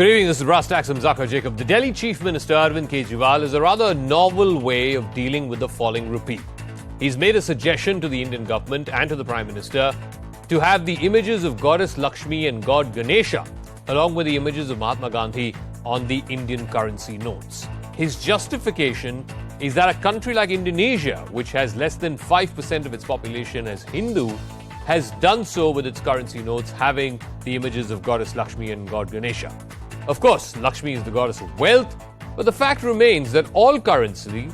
Good evening, this is Rastax and Zakir Jacob. The Delhi Chief Minister Arvind Kejriwal is a rather novel way of dealing with the falling rupee. He's made a suggestion to the Indian government and to the Prime Minister to have the images of Goddess Lakshmi and God Ganesha, along with the images of Mahatma Gandhi, on the Indian currency notes. His justification is that a country like Indonesia, which has less than 5% of its population as Hindu, has done so with its currency notes having the images of Goddess Lakshmi and God Ganesha. Of course, Lakshmi is the goddess of wealth, but the fact remains that all currency,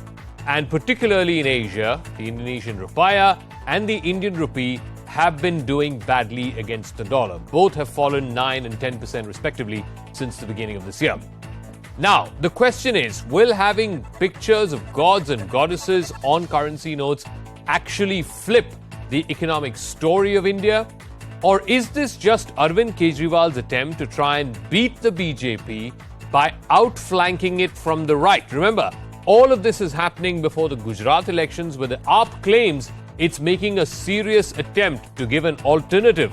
and particularly in Asia, the Indonesian RUPIAH and the Indian rupee, have been doing badly against the dollar. Both have fallen 9 and 10% respectively since the beginning of this year. Now, the question is, will having pictures of gods and goddesses on currency notes actually flip the economic story of India? Or is this just Arvind Kejriwal's attempt to try and beat the BJP by outflanking it from the right? Remember, all of this is happening before the Gujarat elections, where the AAP claims it's making a serious attempt to give an alternative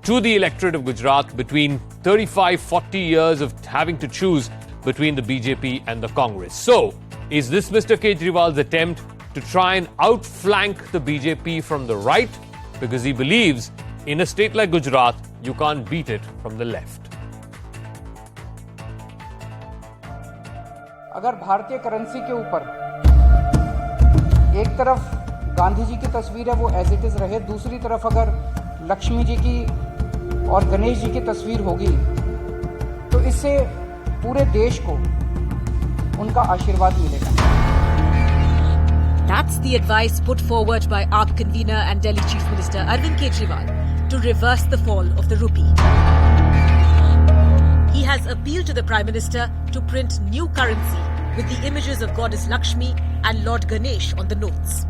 to the electorate of Gujarat between 35-40 years of having to choose between the BJP and the Congress. So, is this Mr. Kejriwal's attempt to try and outflank the BJP from the right? Because he believes in a state like Gujarat, you can't beat it from the left. अगर भारतीय currency के ऊपर एक तरफ गांधी जी की तस्वीर है वो एज इट इज रहे, दूसरी तरफ अगर लक्ष्मी जी की और गणेश जी की तस्वीर होगी तो इससे पूरे देश को उनका आशीर्वाद मिलेगा. That's the advice put forward by AAP convener and Delhi Chief Minister Arvind Kejriwal to reverse the fall of the rupee. He has appealed to the Prime Minister to print new currency with the images of Goddess Lakshmi and Lord Ganesh on the notes.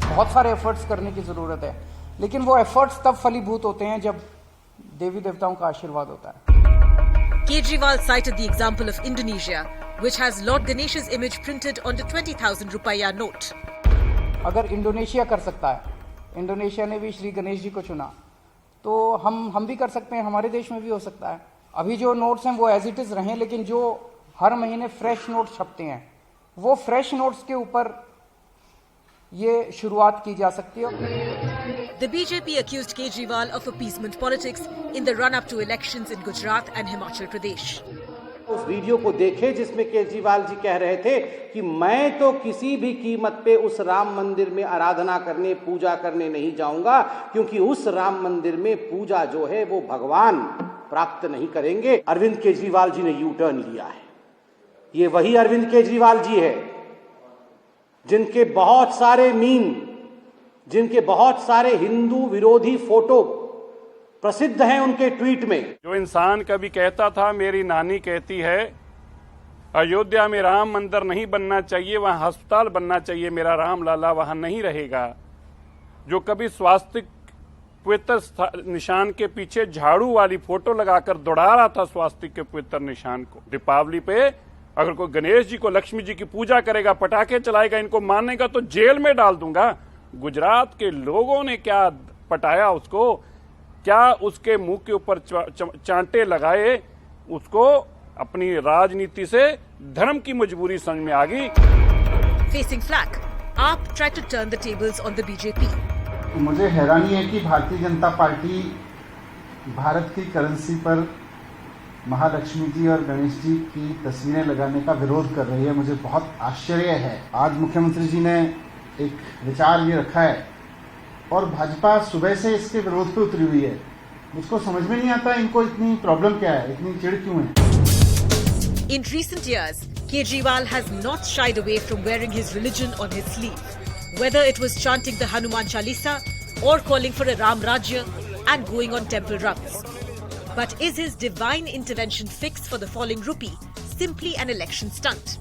बहुत सारे efforts करने की जरूरत है, लेकिन वो efforts तब फलीभूत होते हैं जब देवी देवताओं का आशीर्वाद होता है. Kejriwal cited the example of Indonesia, which has Lord Ganesh's image printed on the 20,000 rupiah note. अगर इंडोनेशिया कर सकता है, इंडोनेशिया ने भी श्री गणेश जी को चुना, तो हम भी कर सकते हैं, हमारे देश में भी हो सकता है. अभी जो नोट्स हैं वो एज इट इज रहें, लेकिन जो हर महीने फ्रेश नोट्स छपते हैं, वो फ्रेश नोट्स के ऊपर ये शुरुआत की जा सकती है. The BJP accused Kejriwal of appeasement politics in the run-up to elections in Gujarat and Himachal Pradesh. उस वीडियो को देखे जिसमें केजरीवाल जी कह रहे थे कि मैं तो किसी भी कीमत पे उस राम मंदिर में आराधना करने, पूजा करने नहीं जाऊंगा, क्योंकि उस राम मंदिर में पूजा जो है वो भगवान प्राप्त नहीं करेंगे. अरविंद केजरीवाल जी ने यू टर्न लिया है. ये वही अरविंद केजरीवाल जी है जिनके बहुत सारे मीम, जिनके बहुत सारे हिंदू विरोधी फोटो प्रसिद्ध हैं उनके ट्वीट में. जो इंसान कभी कहता था, मेरी नानी कहती है अयोध्या में राम मंदिर नहीं बनना चाहिए, वहां अस्पताल बनना चाहिए, मेरा राम लाला वहां नहीं रहेगा. जो कभी स्वास्तिक पवित्र निशान के पीछे झाड़ू वाली फोटो लगाकर दौड़ा रहा था स्वास्तिक के पवित्र निशान को, दीपावली पे अगर कोई गणेश जी को, लक्ष्मी जी की पूजा करेगा, पटाखे चलाएगा, इनको मानेगा तो जेल में डाल दूंगा. गुजरात के लोगों ने क्या पटाया उसको, क्या उसके मुंह के ऊपर चांटे लगाए, उसको अपनी राजनीति से धर्म की मजबूरी समझ में आ गई. Facing flack, AAP tried to turn the tables on the BJP. मुझे हैरानी है कि भारतीय जनता पार्टी भारत की करेंसी पर महालक्ष्मी जी और गणेश जी की तस्वीरें लगाने का विरोध कर रही है. मुझे बहुत आश्चर्य है. आज मुख्यमंत्री जी ने एक विचार ये रखा है और भाजपा सुबह से इसके विरोध पे उतरी हुई है. मुझको समझ में नहीं आता इनको इतनी प्रॉब्लम क्या है, इतनी चिढ़ क्यों है. In recent years, Kejriwal has not shied away from wearing his religion on his sleeve, whether it was chanting the Hanuman Chalisa or calling for a Ram Rajya and going on temple runs. But is his divine intervention fix for the falling rupee simply an election stunt?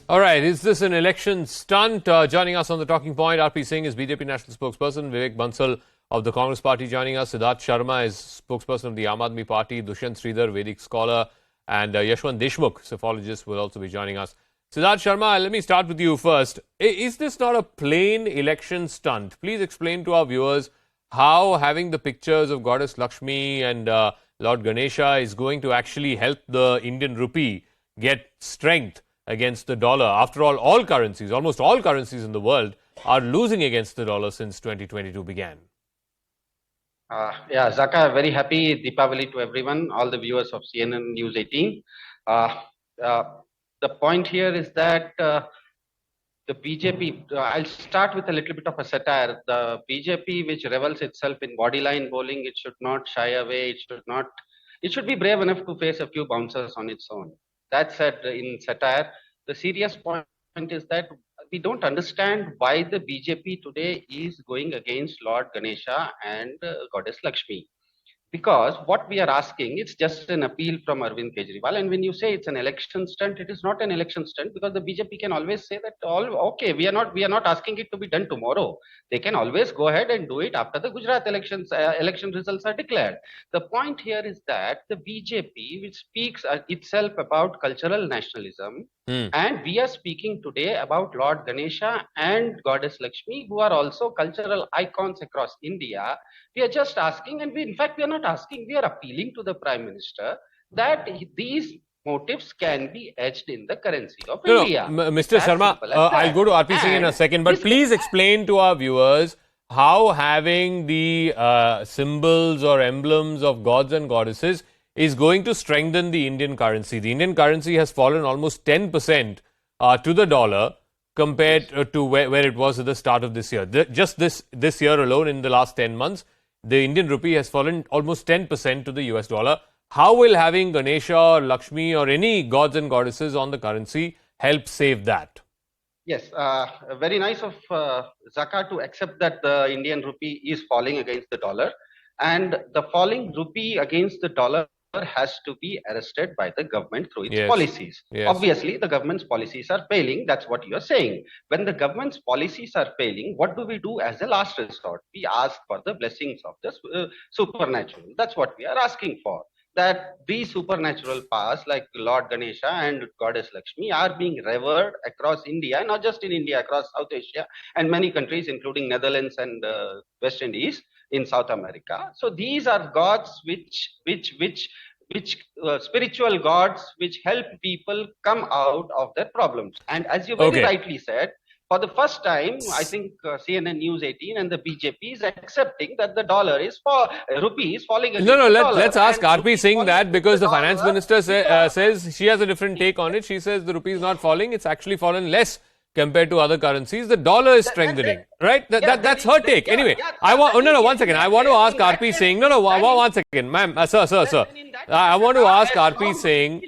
All right, is this an election stunt? Joining us on the talking point, R.P. Singh is BJP national spokesperson, Vivek Bansal of the Congress party joining us, Siddharth Sharma is spokesperson of the Aam Aadmi Party, Dushyant Sridhar, Vedic scholar, and Yashwant Deshmukh, psephologist, will also be joining us. Siddharth Sharma, let me start with you first. Is this not a plain election stunt? Please explain to our viewers how having the pictures of Goddess Lakshmi and Lord Ganesha is going to actually help the Indian rupee get strength against the dollar. After all, almost all currencies in the world are losing against the dollar since 2022 began. Yeah, Zaka, very happy Deepavali to everyone, all the viewers of CNN News 18. The point here is that the BJP, I'll start with a little bit of a satire. The BJP, which revels itself in bodyline bowling, it should not shy away. It should be brave enough to face a few bouncers on its own. That said, in satire, the serious point is that we don't understand why the BJP today is going against Lord Ganesha and Goddess Lakshmi. Because what we are asking, it's just an appeal from Arvind Kejriwal. And when you say it's an election stunt, it is not an election stunt, because the BJP can always say that, okay, we are not asking it to be done tomorrow. They can always go ahead and do it after the Gujarat election results are declared. The point here is that the BJP, which speaks itself about cultural nationalism, and we are speaking today about Lord Ganesha and Goddess Lakshmi, who are also cultural icons across India. We are just asking, and in fact, we are not asking, we are appealing to the Prime Minister that these motives can be edged in the currency of India. Mr. Sharma, I'll go to RP Singh in a second, but please explain to our viewers how having the symbols or emblems of gods and goddesses is going to strengthen the Indian currency. The Indian currency has fallen almost 10% to the dollar compared to where it was at the start of this year. Just this year alone, in the last 10 months, the Indian rupee has fallen almost 10% to the US dollar. How will having Ganesha or Lakshmi or any gods and goddesses on the currency help save that? Yes, very nice of Zaka to accept that the Indian rupee is falling against the dollar. And the falling rupee against the dollar has to be arrested by the government through its policies. Obviously, the government's policies are failing. That's what you're saying. When the government's policies are failing, what do we do as a last resort? We ask for the blessings of the supernatural. That's what we are asking for. That these supernatural powers like Lord Ganesha and Goddess Lakshmi are being revered across India, not just in India, across South Asia and many countries, including Netherlands and West Indies in South America. So these are gods which spiritual gods which help people come out of their problems. And as you very rightly said, for the first time, I think CNN News 18 and the BJP is accepting that the rupee is falling against the dollar. Let's ask RP Singh that, because the finance minister says she has a different take on it. She says the rupee is not falling, it's actually fallen less compared to other currencies. The dollar is strengthening, right? That's her take. Anyway, one second. I want to ask RP Singh. One second, ma'am, sir. I want to ask RP Singh.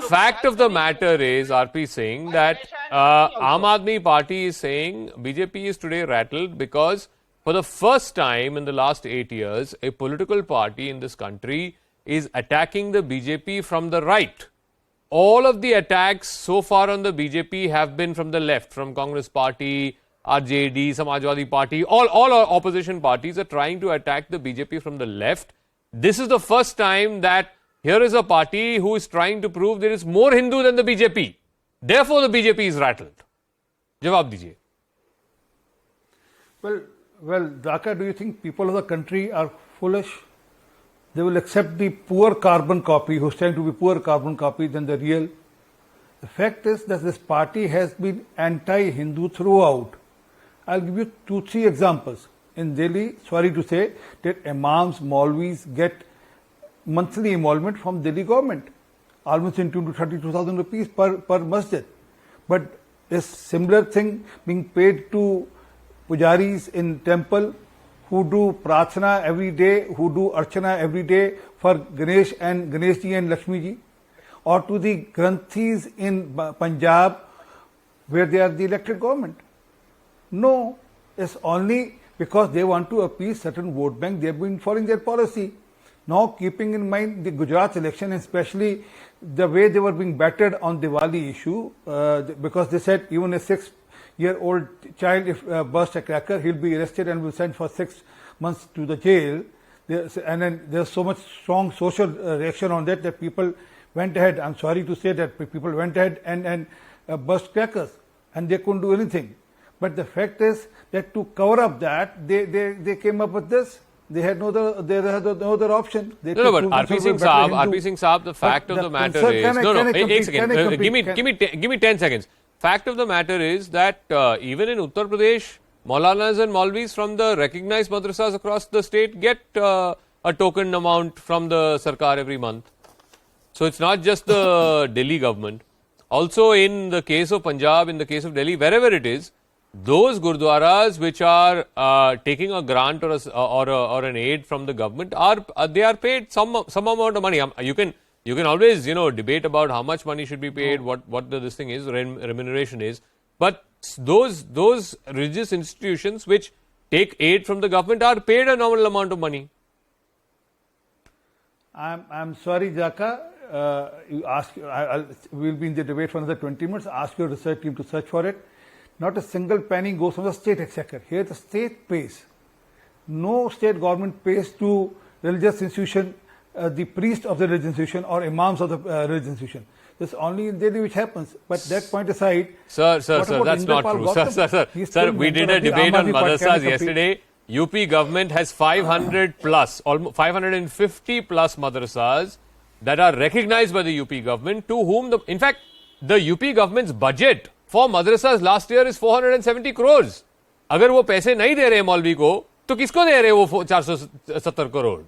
Fact of the matter is, RP Singh, that Aam Aadmi Party is saying BJP is today rattled because for the first time in the last 8 years, a political party in this country is attacking the BJP from the right. All of the attacks so far on the BJP have been from the left, from Congress Party, RJD, Samajwadi Party. All our opposition parties are trying to attack the BJP from the left. This is the first time that here is a party who is trying to prove there is more Hindu than the BJP. Therefore, the BJP is rattled. Jawab dijiye. Well, Dhaka, do you think people of the country are foolish? They will accept the poor carbon copy, who's trying to be poor carbon copy than the real. The fact is that this party has been anti-Hindu throughout. I'll give you 2-3 examples. In Delhi, sorry to say, that Imams, Maulvis get monthly emolument from Delhi government, almost in 20 to 32,000 rupees per masjid. But a similar thing being paid to pujaris in temple who do prarthana every day, who do archana every day for Ganesh and Ganeshji and Lakshmiji, or to the Granthis in Punjab where they are the elected government. No, it's only because they want to appease certain vote bank, they have been following their policy. Now, keeping in mind the Gujarat election, especially the way they were being battered on Diwali issue, because they said even a 6-year-old child, if bursts a cracker, he'll be arrested and will sent for 6 months to the jail. And then there's so much strong social reaction on that people went ahead. I'm sorry to say that people went ahead and burst crackers, and they couldn't do anything. But the fact is that to cover up that, they came up with this. They had no other option. They No, could but prove RP themselves Singh a better Saab, the fact of the matter sir, is... can I complete? Give me 10 seconds. Fact of the matter is that even in Uttar Pradesh, Maulanas and Maulvis from the recognized madrasas across the state get a token amount from the Sarkar every month. So it's not just the Delhi government. Also in the case of Punjab, in the case of Delhi, wherever it is, those gurdwaras which are taking a grant or an aid from the government they are paid some amount of money. You can always debate about how much money should be paid, what this thing is, remuneration is. But those religious institutions which take aid from the government are paid a nominal amount of money. I'm sorry, Jaka. We'll be in the debate for another 20 minutes. Ask your research team to search for it. Not a single penny goes from the state exchequer. Here the state pays. No state government pays to religious institution, the priest of the religious institution or imams of the religious institution. This only in Delhi which happens. But that point aside... Sir, that's not true. Sir, we did a debate on madrasas yesterday. UP government has 500 plus, almost 550 plus madrasas that are recognized by the UP government, to whom in fact, the UP government's budget for madrasas last year is 470 crores. अगर वो पैसे नहीं दे रहे मौलवी को, तो किसको दे रहे वो 470 करोड़?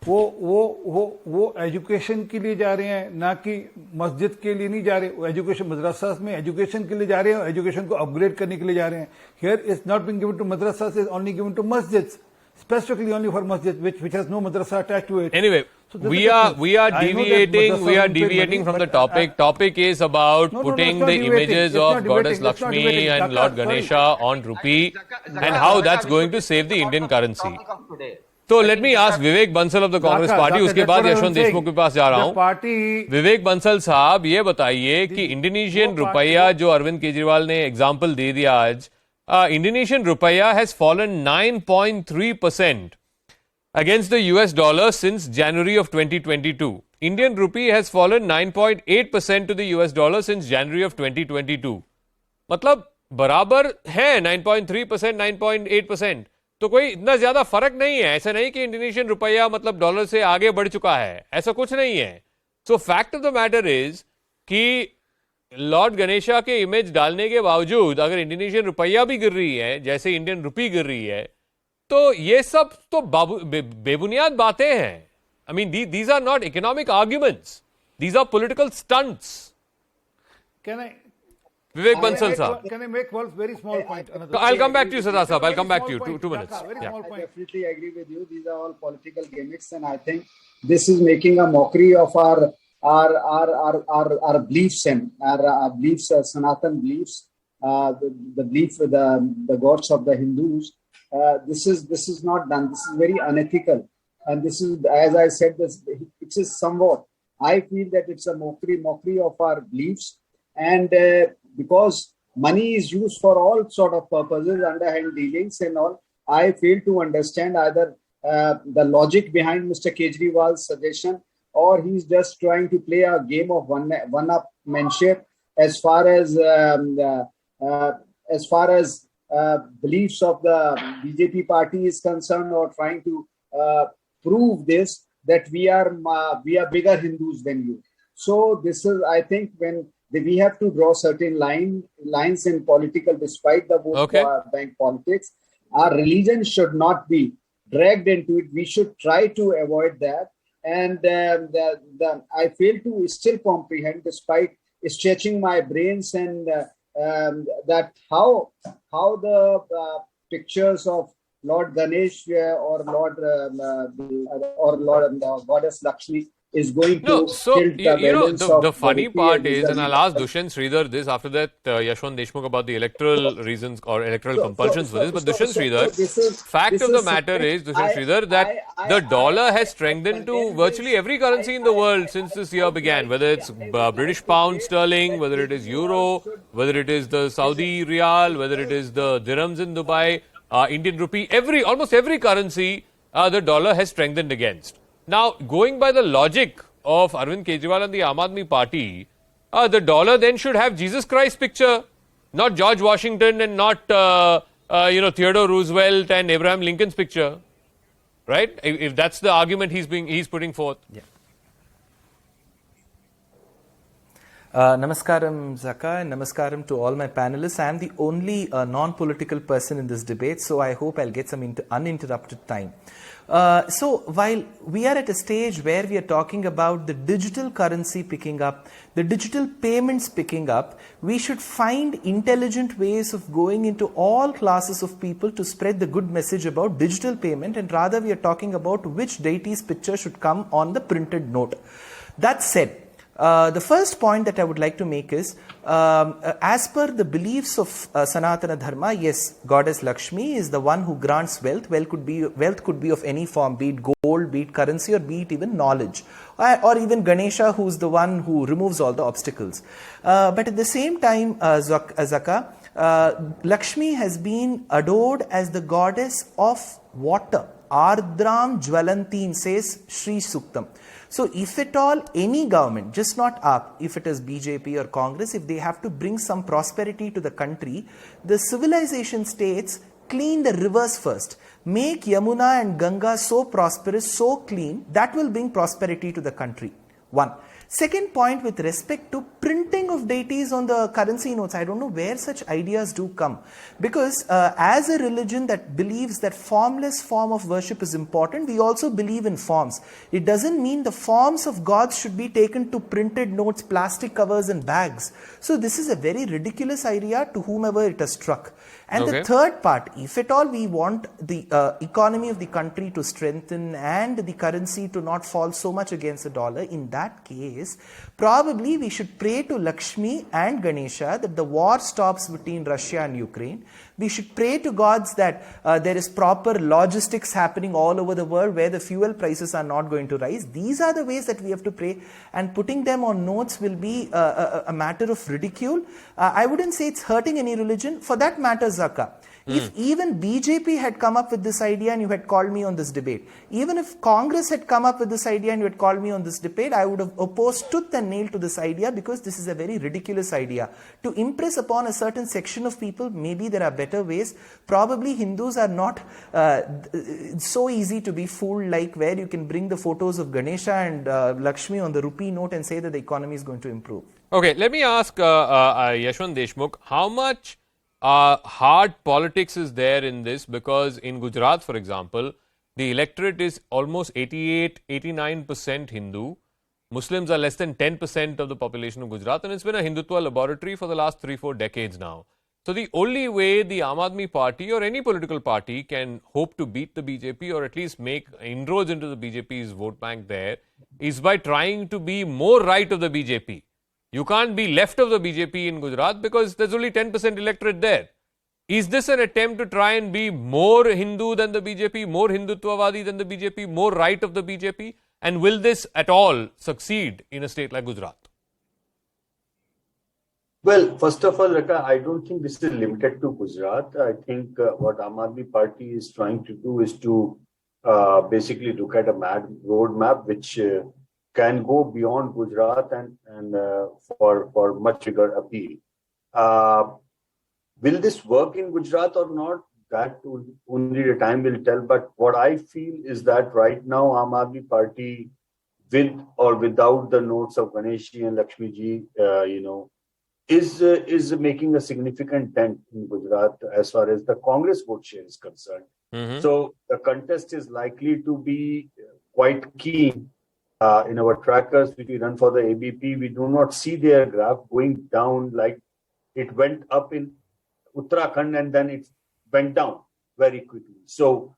वो एजुकेशन के लिए जा रहे हैं, ना कि मस्जिद के लिए नहीं जा रहे. वो एजुकेशन मदरसास में एजुकेशन के लिए जा रहे हैं, एजुकेशन को अपग्रेड करने के लिए जा रहे हैं. Here is not being given to madrasas, is only given to masjids, specifically only for masjid which has no madrasa attached to it. Anyway, so we are deviating from the topic. Topic is about putting the images of Goddess Lakshmi and Lord Ganesha on rupee and how that's going to save the Indian currency. So let me ask Vivek Bansal of the Congress Party, उसके बाद यशवंत देशमुख के पास जा रहा हूँ. विवेक बंसल साहब, ये बताइए कि इंडोनेशियन रुपया जो अरविंद केजरीवाल ने एग्जांपल दे दिया आज, Indonesian rupiah has fallen 9.3% against the US dollar since January of 2022. Indian rupee has fallen 9.8% to the US dollar since January of 2022. मतलब बराबर है 9.3%, 9.8%. तो कोई इतना ज्यादा फर्क नहीं है. ऐसा नहीं कि इंडोनेशियन रुपया मतलब डॉलर से आगे बढ़ चुका है. ऐसा कुछ नहीं है. सो fact of the matter is कि लॉर्ड गणेशा के इमेज डालने के बावजूद अगर इंडोनेशियन रुपया भी गिर रही है, जैसे इंडियन रुपी गिर रही है, तो ये सब तो बेबुनियाद बातें हैं. I mean these are not economic arguments, these are political stunts. Vivek Bansal sir. Can I make one very small point? I'll come back to you, Sada Sahab. I'll come back to you. Two minutes. I definitely agree with you. These are all political gimmicks, and I think this is making a mockery of our beliefs and our beliefs, Sanatan beliefs, the belief with the gods of the Hindus. This is not done. This is very unethical, and this is, as I said, it is somewhat. I feel that it's a mockery of our beliefs, and because money is used for all sort of purposes, underhand dealings and all, I fail to understand either the logic behind Mr. Kejriwal's suggestion, or he's just trying to play a game of one-upmanship as far as beliefs of the BJP party is concerned, or trying to prove this, that we are bigger Hindus than you. So this is, I think, when we have to draw certain lines in political, despite the vote bank politics. Our religion should not be dragged into it. We should try to avoid that. And I fail to still comprehend, despite stretching my brains, and that how the pictures of Lord Ganesh or Lord Goddess Lakshmi is going to tilt the funny part is, and I'll ask Dushyant Sridhar this, after that Yashwant Deshmukh about the electoral reasons or electoral compulsions for this, but Dushyant Sridhar, fact of the matter is, Dushyant Sridhar, that the dollar has strengthened to virtually every currency in the world since this year began, whether it's British pound sterling, whether it is euro, whether it is the Saudi riyal, whether it is the dirhams in Dubai, Indian rupee, almost every currency the dollar has strengthened against. Now, going by the logic of Arvind Kejriwal and the Aam Aadmi Party, the dollar then should have Jesus Christ picture, not George Washington and not Theodore Roosevelt and Abraham Lincoln's picture. right? If that's the argument he's putting forth. Yeah. Namaskaram, Zaka, and namaskaram to all my panelists. I am the only non-political person in this debate, so I hope I'll get some uninterrupted time. So while we are at a stage where we are talking about the digital currency picking up, the digital payments picking up, we should find intelligent ways of going into all classes of people to spread the good message about digital payment, and rather we are talking about which deity's picture should come on the printed note. That said, the first point that I would like to make is, as per the beliefs of Sanatana Dharma, yes, Goddess Lakshmi is the one who grants wealth. Wealth could be of any form, be it gold, be it currency, or be it even knowledge. Or even Ganesha, who's the one who removes all the obstacles. But at the same time, Zaka, Lakshmi has been adored as the goddess of water. Ardram Jwalantin, says Sri Suktam. So if at all any government, just not AAP, if it is BJP or Congress, if they have to bring some prosperity to the country, the civilization states clean the rivers first. Make Yamuna and Ganga so prosperous, so clean, that will bring prosperity to the country. One. Second point, with respect to printing of deities on the currency notes, I don't know where such ideas do come. Because as a religion that believes that formless form of worship is important, we also believe in forms. It doesn't mean the forms of gods should be taken to printed notes, plastic covers and bags. So this is a very ridiculous idea to whomever it has struck. And the third part, if at all we want the economy of the country to strengthen and the currency to not fall so much against the dollar, in that case, probably we should pray to Lakshmi and Ganesha that the war stops between Russia and Ukraine. We should pray to gods that there is proper logistics happening all over the world where the fuel prices are not going to rise. These are the ways that we have to pray, and putting them on notes will be a matter of ridicule. I wouldn't say it's hurting any religion. For that matter, Zaka, if even BJP had come up with this idea and you had called me on this debate, even if Congress had come up with this idea and you had called me on this debate, I would have opposed tooth and nail to this idea, because this is a very ridiculous idea. To impress upon a certain section of people, maybe there are better ways. Probably Hindus are not so easy to be fooled, like where you can bring the photos of Ganesha and Lakshmi on the rupee note and say that the economy is going to improve. Okay, let me ask Yashwant Deshmukh, how much hard politics is there in this? Because in Gujarat, for example, the electorate is almost 88-89% Hindu. Muslims are less than 10% of the population of Gujarat, and it's been a Hindutva laboratory for the last 3-4 decades now. So the only way the Aam Aadmi Party or any political party can hope to beat the BJP, or at least make inroads into the BJP's vote bank there, is by trying to be more right of the BJP. You can't be left of the BJP in Gujarat because there's only 10% electorate there. Is this an attempt to try and be more Hindu than the BJP, more Hindutvavadi than the BJP, more right of the BJP? And will this at all succeed in a state like Gujarat? Well, first of all, I don't think this is limited to Gujarat. I think what Aam Aadmi Party is trying to do is to basically look at a roadmap which can go beyond Gujarat and for much bigger appeal. Will this work in Gujarat or not? That only the time will tell. But what I feel is that right now, Aam Aadmi Party, with or without the notes of Ganesh ji and Lakshmi ji, is making a significant dent in Gujarat as far as the Congress vote share is concerned. Mm-hmm. So the contest is likely to be quite keen. In our trackers, which we run for the ABP, we do not see their graph going down like it went up in Uttarakhand and then it went down very quickly. So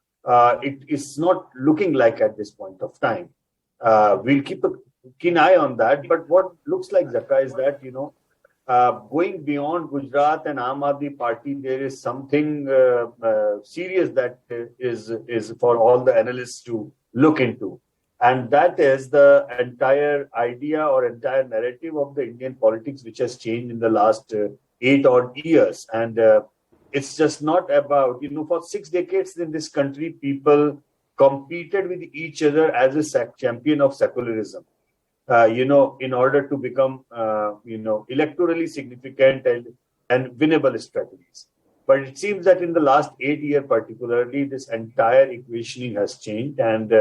it is not looking like at this point of time. We'll keep a keen eye on that. But what looks like, Zaka, is that, going beyond Gujarat and Aam Aadmi Party, there is something serious that is for all the analysts to look into. And that is the entire idea or entire narrative of the Indian politics, which has changed in the last 8 odd years. And it's just not about, for 6 decades in this country, people competed with each other as a champion of secularism, in order to become, electorally significant and winnable strategies. But it seems that in the last 8 years particularly, this entire equationing has changed. And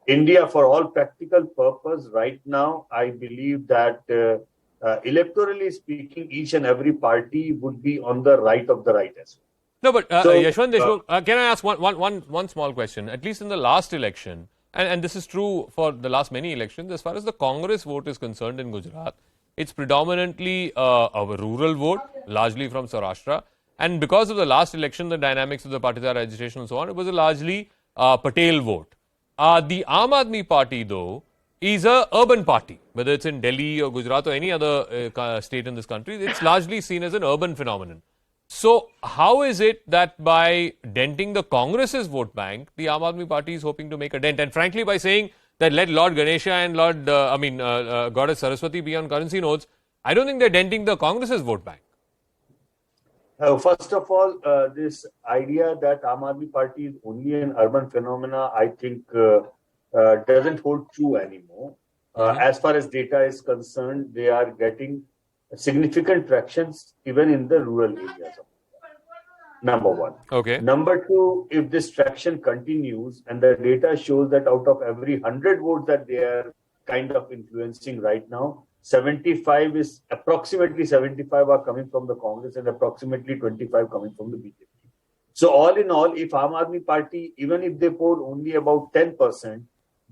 India, for all practical purpose, right now, I believe that electorally speaking, each and every party would be on the right of the right as well. No, but Yashwant Deshmukh, can I ask one small question? At least in the last election, and this is true for the last many elections, as far as the Congress vote is concerned in Gujarat, it's predominantly a rural vote, largely from Saurashtra. And because of the last election, the dynamics of the Patidar agitation and so on, it was a largely Patel vote. The Aam Aadmi Party, though, is a urban party, whether it's in Delhi or Gujarat or any other state in this country, it's largely seen as an urban phenomenon. So, how is it that by denting the Congress's vote bank, the Aam Aadmi Party is hoping to make a dent? And frankly, by saying that let Lord Ganesha and Goddess Saraswati be on currency notes, I don't think they're denting the Congress's vote bank. First of all, this idea that Aam Aadmi Party is only an urban phenomena, I think doesn't hold true anymore. As far as data is concerned, they are getting significant tractions even in the rural areas. Number one. Okay. Number two, if this traction continues and the data shows that out of every 100 votes that they are kind of influencing right now, approximately 75 are coming from the Congress and approximately 25 coming from the BJP. So all in all, if Aam Aadmi Party, even if they poll only about 10%,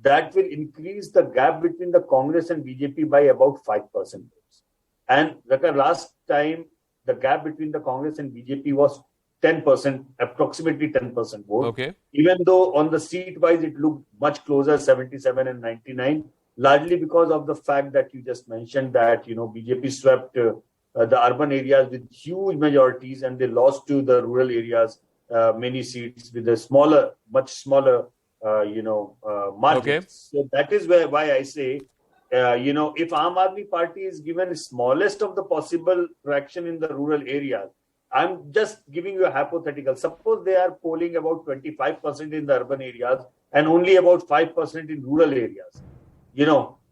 that will increase the gap between the Congress and BJP by about 5% votes. And last time, the gap between the Congress and BJP was 10%, approximately 10% vote. Okay. Even though on the seat-wise, it looked much closer, 77 and 99, largely because of the fact that you just mentioned that, BJP swept the urban areas with huge majorities and they lost to the rural areas many seats with a much smaller, margins. Okay. So that is why I say, if Aam Aadmi Party is given the smallest of the possible traction in the rural areas, I'm just giving you a hypothetical. Suppose they are polling about 25% in the urban areas and only about 5% in rural areas.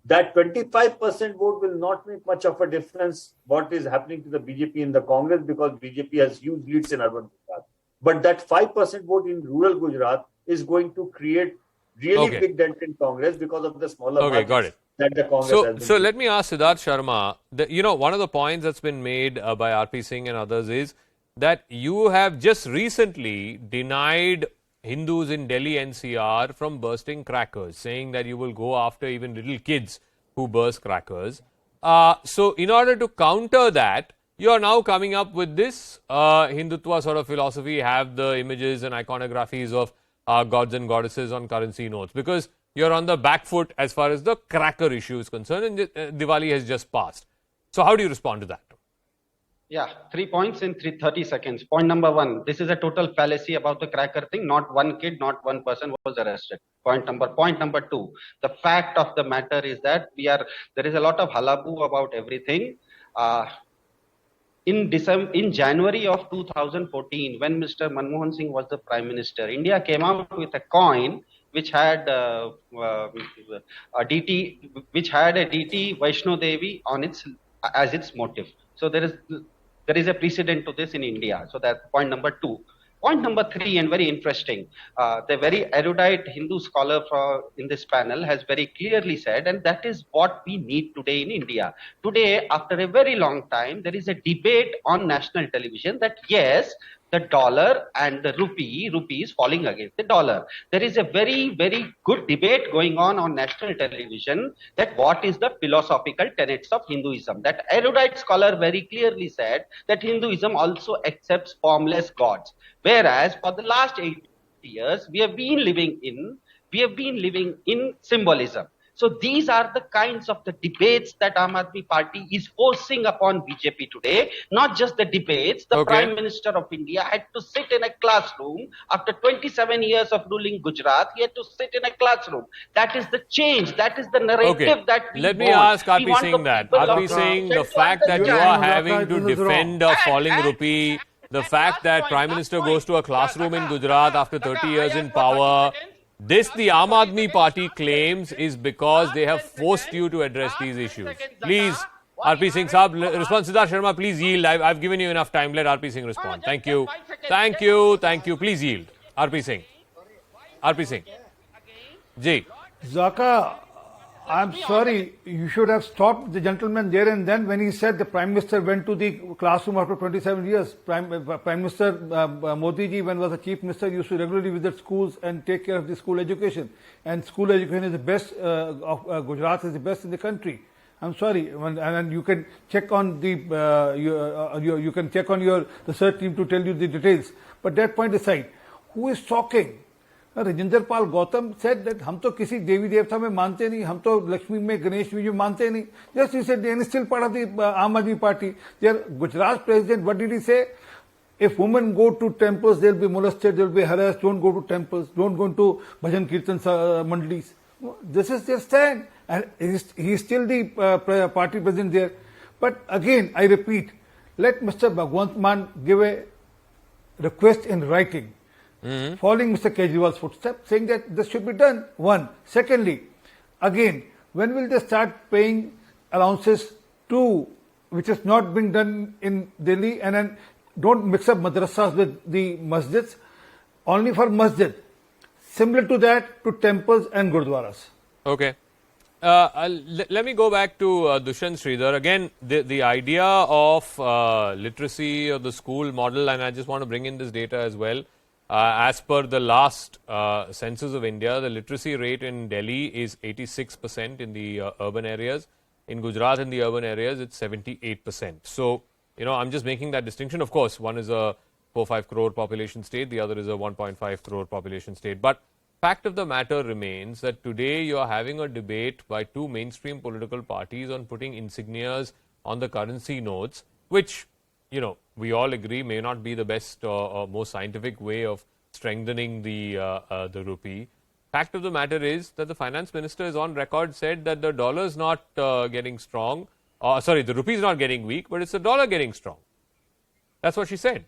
That 25% vote will not make much of a difference what is happening to the BJP in the Congress because BJP has huge leads in urban Gujarat. But that 5% vote in rural Gujarat is going to create really big dent in Congress because of the smaller got it. That the Congress has been So let me ask Siddharth Sharma, one of the points that's been made by RP Singh and others is that you have just recently denied Hindus in Delhi NCR from bursting crackers, saying that you will go after even little kids who burst crackers. So in order to counter that, you are now coming up with this Hindutva sort of philosophy, have the images and iconographies of gods and goddesses on currency notes, because you're on the back foot as far as the cracker issue is concerned, and Diwali has just passed. So how do you respond to that? Yeah, 3 points in 30 seconds. Point number one, this is a total fallacy about the cracker thing. Not one kid, not one person was arrested. Point number two, the fact of the matter is that there is a lot of hullabaloo about everything. In January of 2014, when Mr. Manmohan Singh was the Prime Minister, India came out with a coin which had a DT Vaishno Devi as its motive. So there is a precedent to this in India. So that's point number two. Point number three, and very interesting, the very erudite Hindu scholar in this panel has very clearly said, and that is what we need today in India. Today, after a very long time, there is a debate on national television that yes, the dollar and the rupee is falling against the dollar. There is a very, very good debate going on national television that what is the philosophical tenets of Hinduism. That erudite scholar very clearly said that Hinduism also accepts formless gods. Whereas for the last 8 years, we have been living in symbolism. So these are the kinds of the debates that Aam Aadmi Party is forcing upon BJP today. Not just the debates. The Prime Minister of India had to sit in a classroom after 27 years of ruling Gujarat. He had to sit in a classroom. That is the change. That is the narrative that we Let want. me ask RP Singh that. RP Singh, the fact that you are having to defend a falling rupee, the fact that Prime Minister goes to a classroom in Gujarat after 30 years in power, this the Aam Aadmi Party claims is because they have forced you to address these issues. Please RP Singh Saab, response. Siddharth Sharma, please yield. I've given you enough time. Let RP Singh respond. Thank you. Thank you. Thank you. Please yield. RP Singh. RP Singh. Ji. Zaka, I'm sorry, you should have stopped the gentleman there and then when he said the Prime Minister went to the classroom after 27 years. Prime Minister Modi ji, when was the Chief Minister, used to regularly visit schools and take care of the school education. And school education is the best, of Gujarat is the best in the country. I'm sorry, and you can check on the you can check on your research team to tell you the details. But that point aside, who is talking? Rajinder Pal Gautam said that हम तो किसी देवी देवता में मानते नहीं, हम तो लक्ष्मी में गणेश में मानते नहीं. Just he said, and still part of the Aam Aadmi Party. Their Gujarat president, what did he say? If women go to temples, they'll be molested, they'll be harassed. Don't go to temples. Don't go to bhajan kirtan mandalis. This is their stand, and he is still the party president there. But again, I repeat, let Mr. Bhagwant Mann give a request in writing. Following Mr. Kejriwal's footsteps, saying that this should be done. One. Secondly, again, when will they start paying allowances to, which has not been done in Delhi, and then don't mix up madrasas with the masjids, only for masjid. Similar to that, to temples and gurdwaras. Okay. Let me go back to Dushyant Sridhar. Again, the idea of literacy or the school model, and I just want to bring in this data as well. As per the last census of India, the literacy rate in Delhi is 86% in the urban areas. In Gujarat, in the urban areas, it's 78%. So, I'm just making that distinction. Of course, one is a 4-5 crore population state, the other is a 1.5 crore population state. But fact of the matter remains that today you are having a debate by two mainstream political parties on putting insignias on the currency notes, which we all agree may not be the best or most scientific way of strengthening the rupee. Fact of the matter is that the finance minister is on record said that the dollar is not getting strong. The rupee is not getting weak, but it's the dollar getting strong. That's what she said.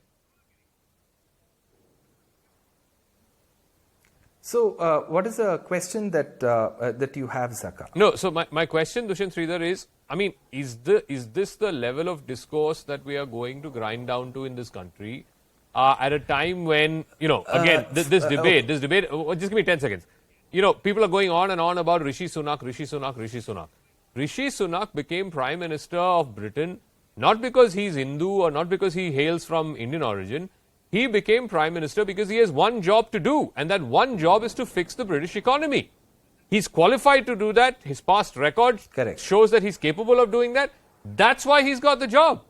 So, what is the question that that you have, Zaka? No, so my question, Dushyant Sridhar, is, is this the level of discourse that we are going to grind down to in this country at a time when, again, this debate, just give me 10 seconds. People are going on and on about Rishi Sunak. Rishi Sunak became Prime Minister of Britain not because he's Hindu or not because he hails from Indian origin. He became Prime Minister because he has one job to do, and that one job is to fix the British economy. He's qualified to do that. His past record shows that he's capable of doing that. That's why he's got the job.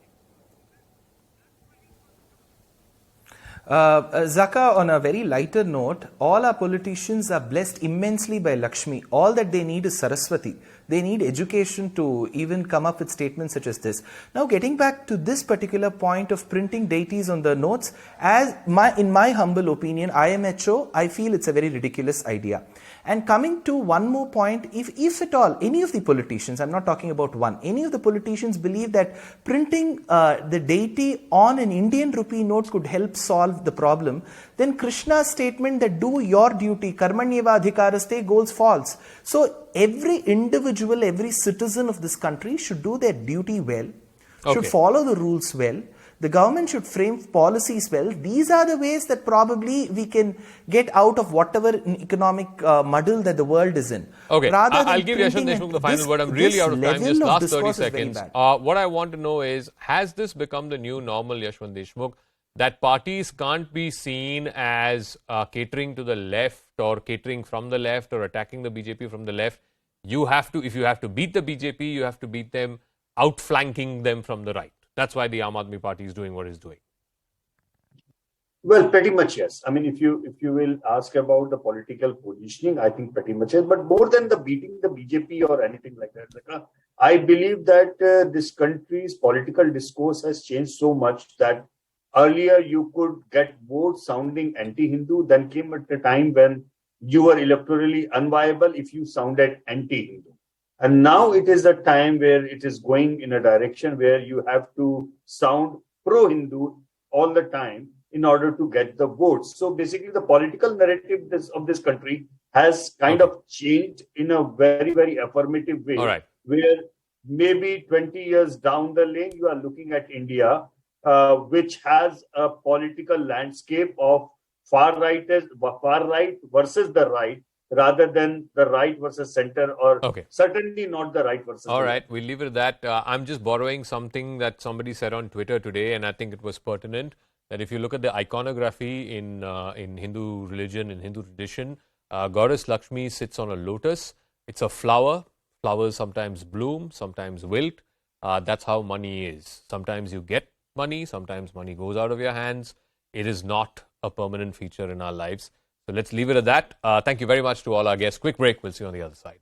Zaka, on a very lighter note, all our politicians are blessed immensely by Lakshmi. All that they need is Saraswati. They need education to even come up with statements such as this. Now, getting back to this particular point of printing deities on the notes, in my humble opinion, IMHO, I feel it's a very ridiculous idea. And coming to one more point, if at all, any of the politicians, I'm not talking about one, any of the politicians believe that printing the deity on an Indian rupee notes could help solve the problem, then Krishna's statement that do your duty, karmanyeva adhikaraste, goes false. So every individual, every citizen of this country should do their duty well, should follow the rules well. The government should frame policies well. These are the ways that probably we can get out of whatever economic muddle that the world is in. Okay, I'll give Yashwant Deshmukh the final word. I'm really out of time. Just last 30 seconds. What I want to know is, has this become the new normal, Yashwant Deshmukh, that parties can't be seen as catering to the left or catering from the left or attacking the BJP from the left? You have to, if you have to beat the BJP, you have to beat them outflanking them from the right. That's why the Aam Aadmi Party is doing what it's doing. Well, pretty much yes. I mean, if you will ask about the political positioning, I think pretty much yes. But more than the beating the BJP or anything like that, I believe that this country's political discourse has changed so much that earlier you could get votes sounding anti-Hindu. Then came at a time when you were electorally unviable if you sounded anti-Hindu. And now it is a time where it is going in a direction where you have to sound pro-Hindu all the time in order to get the votes. So basically the political narrative of this country has kind of changed in a very, very affirmative way, where maybe 20 years down the lane, you are looking at India, which has a political landscape of far right versus the right, rather than the right versus center, or certainly not the right versus All the right, left. we'll leave it at that. I'm just borrowing something that somebody said on Twitter today, and I think it was pertinent, that if you look at the iconography in Hindu religion, in Hindu tradition, goddess Lakshmi sits on a lotus. It's a flower. Flowers sometimes bloom, sometimes wilt. That's how money is. Sometimes you get money, sometimes money goes out of your hands. It is not a permanent feature in our lives. So let's leave it at that. Thank you very much to all our guests. Quick break. We'll see you on the other side.